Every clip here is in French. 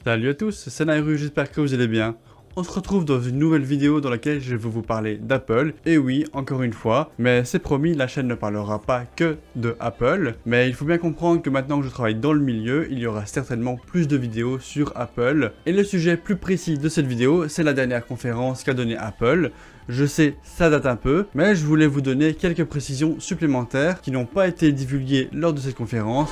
Salut à tous, c'est Nairu, j'espère que vous allez bien. On se retrouve dans une nouvelle vidéo dans laquelle je vais vous parler d'Apple. Et oui, encore une fois, mais c'est promis, la chaîne ne parlera pas que de Apple. Mais il faut bien comprendre que maintenant que je travaille dans le milieu, il y aura certainement plus de vidéos sur Apple. Et le sujet plus précis de cette vidéo, c'est la dernière conférence qu'a donnée Apple. Je sais, ça date un peu, mais je voulais vous donner quelques précisions supplémentaires qui n'ont pas été divulguées lors de cette conférence.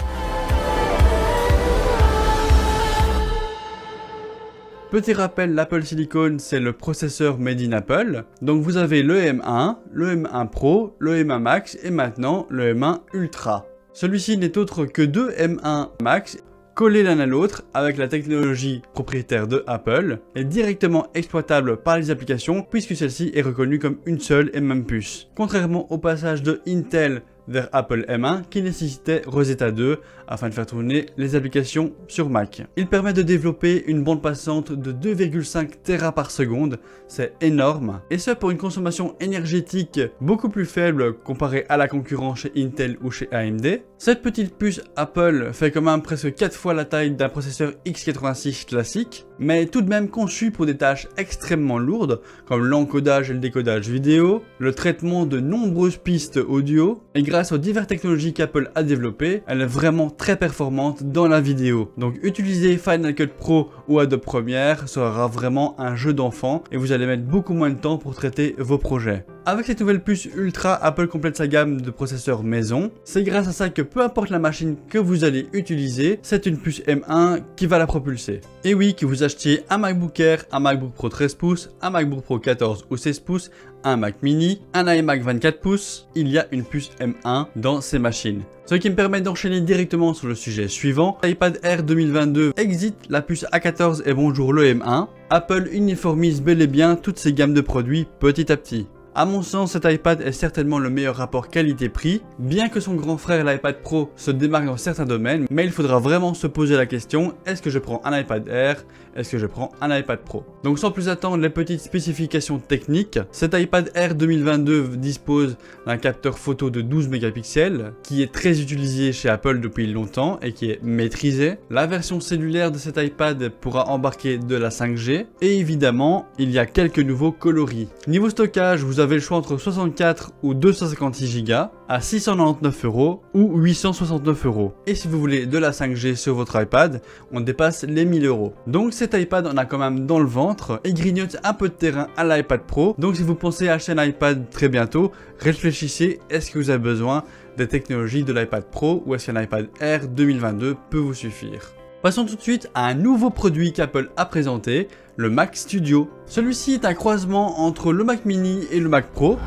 Petit rappel, l'Apple Silicon, c'est le processeur made in Apple. Donc vous avez le M1, le M1 Pro, le M1 Max et maintenant le M1 Ultra. Celui-ci n'est autre que deux M1 Max collés l'un à l'autre avec la technologie propriétaire de Apple et directement exploitable par les applications puisque celle-ci est reconnue comme une seule et même puce. Contrairement au passage de Intel vers Apple M1 qui nécessitait Rosetta 2 afin de faire tourner les applications sur Mac. Il permet de développer une bande passante de 2,5 Tera par seconde, c'est énorme, et ce pour une consommation énergétique beaucoup plus faible comparée à la concurrence chez Intel ou chez AMD. Cette petite puce Apple fait quand même presque 4 fois la taille d'un processeur x86 classique, mais tout de même conçu pour des tâches extrêmement lourdes comme l'encodage et le décodage vidéo, le traitement de nombreuses pistes audio, et grâce aux diverses technologies qu'Apple a développées, elle est vraiment très performante dans la vidéo. Donc utiliser Final Cut Pro ou Adobe Premiere sera vraiment un jeu d'enfant et vous allez mettre beaucoup moins de temps pour traiter vos projets. Avec cette nouvelle puce Ultra, Apple complète sa gamme de processeurs maison. C'est grâce à ça que peu importe la machine que vous allez utiliser, c'est une puce M1 qui va la propulser. Et oui, que vous achetiez un MacBook Air, un MacBook Pro 13 pouces, un MacBook Pro 14 ou 16 pouces, un Mac mini, un iMac 24 pouces, il y a une puce M1 dans ces machines. Ce qui me permet d'enchaîner directement sur le sujet suivant. iPad Air 2022 exit la puce A14 et bonjour le M1. Apple uniformise bel et bien toutes ses gammes de produits petit à petit. A mon sens, cet iPad est certainement le meilleur rapport qualité-prix, bien que son grand frère l'iPad Pro se démarque dans certains domaines, mais il faudra vraiment se poser la question, est-ce que je prends un iPad Air, est-ce que je prends un iPad Pro? Donc sans plus attendre les petites spécifications techniques, cet iPad Air 2022 dispose d'un capteur photo de 12 mégapixels, qui est très utilisé chez Apple depuis longtemps et qui est maîtrisé. La version cellulaire de cet iPad pourra embarquer de la 5G, et évidemment, il y a quelques nouveaux coloris. Niveau stockage, vous avez le choix entre 64 ou 256 Go à 699 € ou 869 €. Et si vous voulez de la 5G sur votre iPad, on dépasse les 1000 €. Donc cet iPad on a quand même dans le ventre et grignote un peu de terrain à l'iPad Pro. Donc si vous pensez acheter un iPad très bientôt, réfléchissez, est-ce que vous avez besoin des technologies de l'iPad Pro ou est-ce qu'un iPad Air 2022 peut vous suffire? Passons tout de suite à un nouveau produit qu'Apple a présenté, le Mac Studio. Celui-ci est un croisement entre le Mac mini et le Mac Pro.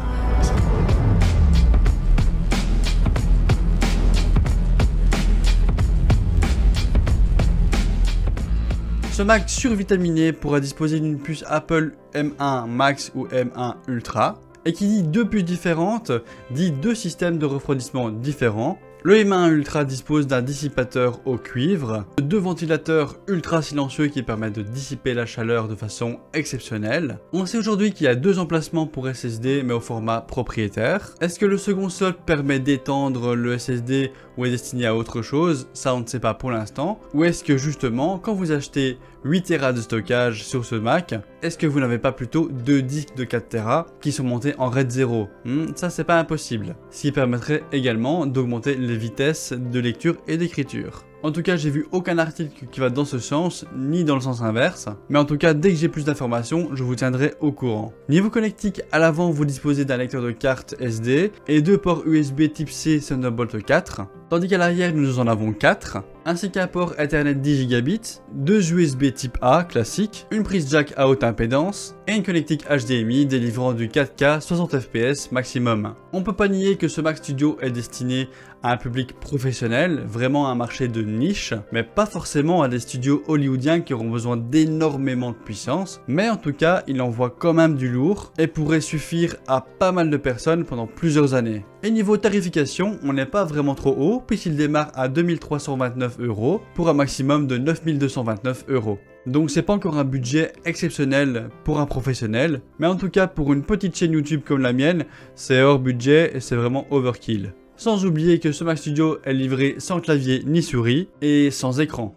Ce Mac survitaminé pourra disposer d'une puce Apple M1 Max ou M1 Ultra. Et qui dit deux puces différentes, dit deux systèmes de refroidissement différents. Le M1 Ultra dispose d'un dissipateur au cuivre, deux ventilateurs ultra silencieux qui permettent de dissiper la chaleur de façon exceptionnelle. On sait aujourd'hui qu'il y a deux emplacements pour SSD mais au format propriétaire. Est-ce que le second slot permet d'étendre le SSD ou est destiné à autre chose? Ça on ne sait pas pour l'instant. Ou est-ce que justement quand vous achetez 8 Tera de stockage sur ce Mac, est-ce que vous n'avez pas plutôt deux disques de 4 Tera qui sont montés en RAID 0? Ça c'est pas impossible. Ce qui permettrait également d'augmenter les vitesses de lecture et d'écriture. En tout cas, j'ai vu aucun article qui va dans ce sens, ni dans le sens inverse. Mais en tout cas, dès que j'ai plus d'informations, je vous tiendrai au courant. Niveau connectique, à l'avant, vous disposez d'un lecteur de carte SD et deux ports USB type C Thunderbolt 4. Tandis qu'à l'arrière, nous en avons 4, ainsi qu'un port Ethernet 10 Gigabits, deux USB type A classique, une prise jack à haute impédance et une connectique HDMI délivrant du 4K 60 fps maximum. On peut pas nier que ce Mac Studio est destiné à un public professionnel, vraiment un marché de niche, mais pas forcément à des studios hollywoodiens qui auront besoin d'énormément de puissance, mais en tout cas, il envoie quand même du lourd et pourrait suffire à pas mal de personnes pendant plusieurs années. Et niveau tarification, on n'est pas vraiment trop haut puisqu'il démarre à 2329 € pour un maximum de 9229 €. Donc c'est pas encore un budget exceptionnel pour un professionnel, mais en tout cas pour une petite chaîne YouTube comme la mienne, c'est hors budget et c'est vraiment overkill. Sans oublier que ce Mac Studio est livré sans clavier ni souris et sans écran.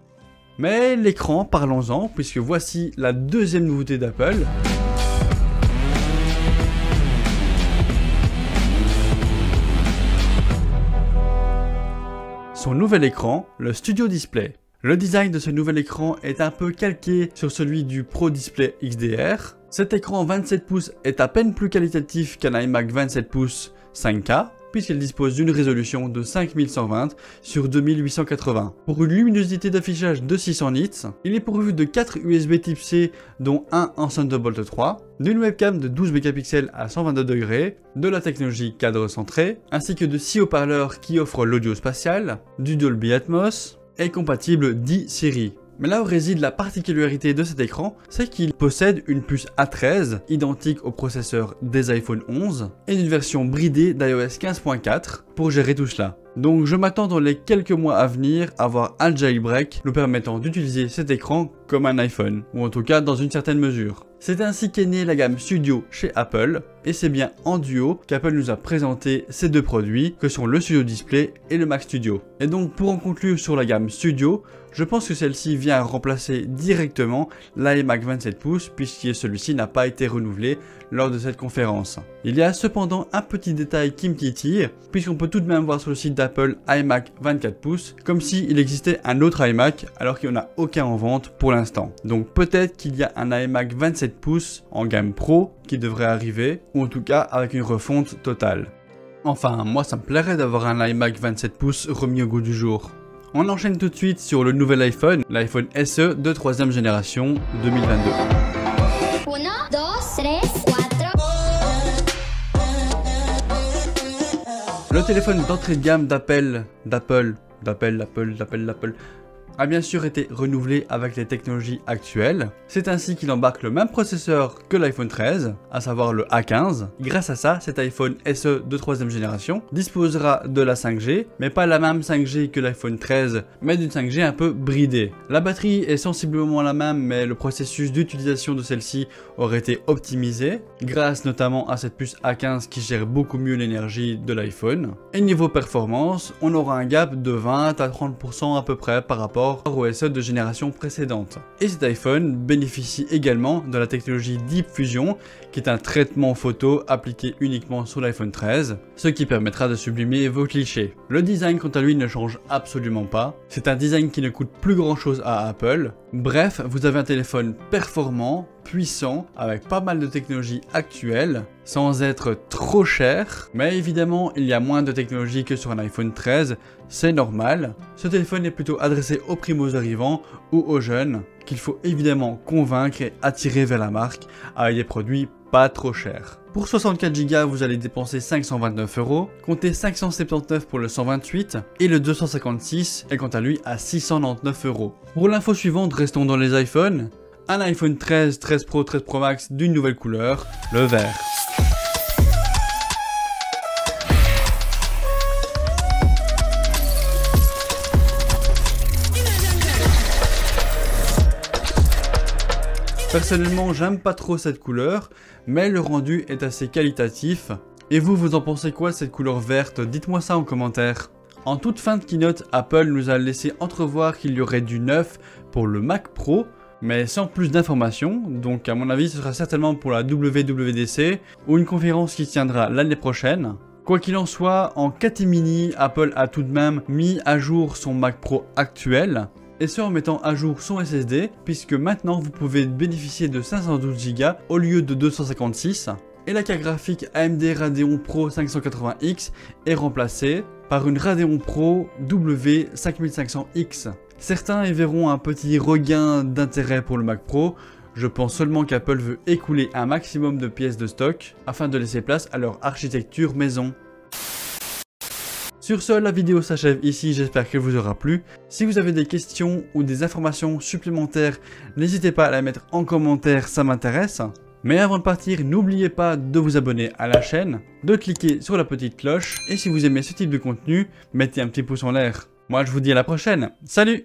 Mais l'écran, parlons-en, puisque voici la deuxième nouveauté d'Apple. Son nouvel écran, le Studio Display. Le design de ce nouvel écran est un peu calqué sur celui du Pro Display XDR. Cet écran 27 pouces est à peine plus qualitatif qu'un iMac 27 pouces 5K, puisqu'il dispose d'une résolution de 5120 sur 2880. Pour une luminosité d'affichage de 600 nits, il est pourvu de 4 USB Type-C, dont un en Thunderbolt 3, d'une webcam de 12 mégapixels à 122 degrés, de la technologie cadre centré, ainsi que de 6 haut-parleurs qui offrent l'audio spatial, du Dolby Atmos, et compatible 10 séries. Mais là où réside la particularité de cet écran, c'est qu'il possède une puce A13 identique au processeur des iPhone 11 et une version bridée d'iOS 15.4 pour gérer tout cela. Donc je m'attends dans les quelques mois à venir à voir un jailbreak nous permettant d'utiliser cet écran comme un iPhone, ou en tout cas dans une certaine mesure. C'est ainsi qu'est née la gamme Studio chez Apple, et c'est bien en duo qu'Apple nous a présenté ces deux produits que sont le Studio Display et le Mac Studio. Et donc pour en conclure sur la gamme Studio, je pense que celle-ci vient remplacer directement l'iMac 27 pouces puisque celui-ci n'a pas été renouvelé lors de cette conférence. Il y a cependant un petit détail qui me titille, puisqu'on peut tout de même voir sur le site d'Apple iMac 24 pouces comme s'il existait un autre iMac alors qu'il n'y en a aucun en vente pour l'instant. Donc peut-être qu'il y a un iMac 27 pouces en gamme Pro qui devrait arriver, ou en tout cas avec une refonte totale. Enfin, moi ça me plairait d'avoir un iMac 27 pouces remis au goût du jour. On enchaîne tout de suite sur le nouvel iPhone, l'iPhone SE de 3ème génération 2022. 1, 2, 3, 4. Le téléphone d'entrée de gamme d'Apple a bien sûr été renouvelé avec les technologies actuelles. C'est ainsi qu'il embarque le même processeur que l'iPhone 13, à savoir le A15. Grâce à ça, cet iPhone SE de 3ème génération disposera de la 5G, mais pas la même 5G que l'iPhone 13, mais d'une 5G un peu bridée. La batterie est sensiblement la même, mais le processus d'utilisation de celle-ci aurait été optimisé, grâce notamment à cette puce A15 qui gère beaucoup mieux l'énergie de l'iPhone. Et niveau performance, on aura un gap de 20 à 30% à peu près par rapport au SE de génération précédente. Et cet iPhone bénéficie également de la technologie Deep Fusion, qui est un traitement photo appliqué uniquement sur l'iPhone 13, ce qui permettra de sublimer vos clichés. Le design quant à lui ne change absolument pas, c'est un design qui ne coûte plus grand chose à Apple. Bref, vous avez un téléphone performant, puissant, avec pas mal de technologies actuelles, sans être trop cher, mais évidemment il y a moins de technologie que sur un iPhone 13, c'est normal. Ce téléphone est plutôt adressé aux primos arrivants ou aux jeunes, qu'il faut évidemment convaincre et attirer vers la marque avec des produits pas trop chers. Pour 64 Go, vous allez dépenser 529 €, comptez 579 pour le 128 et le 256 est quant à lui à 699 €. Pour l'info suivante, restons dans les iPhones. Un iPhone 13, 13 Pro, 13 Pro Max d'une nouvelle couleur, le vert. Personnellement, j'aime pas trop cette couleur, mais le rendu est assez qualitatif. Et vous en pensez quoi de cette couleur verte? Dites-moi ça en commentaire. En toute fin de keynote, Apple nous a laissé entrevoir qu'il y aurait du neuf pour le Mac Pro, mais sans plus d'informations, donc à mon avis ce sera certainement pour la WWDC ou une conférence qui tiendra l'année prochaine. Quoi qu'il en soit, en catimini, Apple a tout de même mis à jour son Mac Pro actuel, et ce en mettant à jour son SSD, puisque maintenant vous pouvez bénéficier de 512 Go au lieu de 256, et la carte graphique AMD Radeon Pro 580X est remplacée par une Radeon Pro W5500X. Certains y verront un petit regain d'intérêt pour le Mac Pro. Je pense seulement qu'Apple veut écouler un maximum de pièces de stock afin de laisser place à leur architecture maison. Sur ce, la vidéo s'achève ici, j'espère qu'elle vous aura plu. Si vous avez des questions ou des informations supplémentaires, n'hésitez pas à la mettre en commentaire, ça m'intéresse. Mais avant de partir, n'oubliez pas de vous abonner à la chaîne, de cliquer sur la petite cloche, et si vous aimez ce type de contenu, mettez un petit pouce en l'air. Moi je vous dis à la prochaine, salut!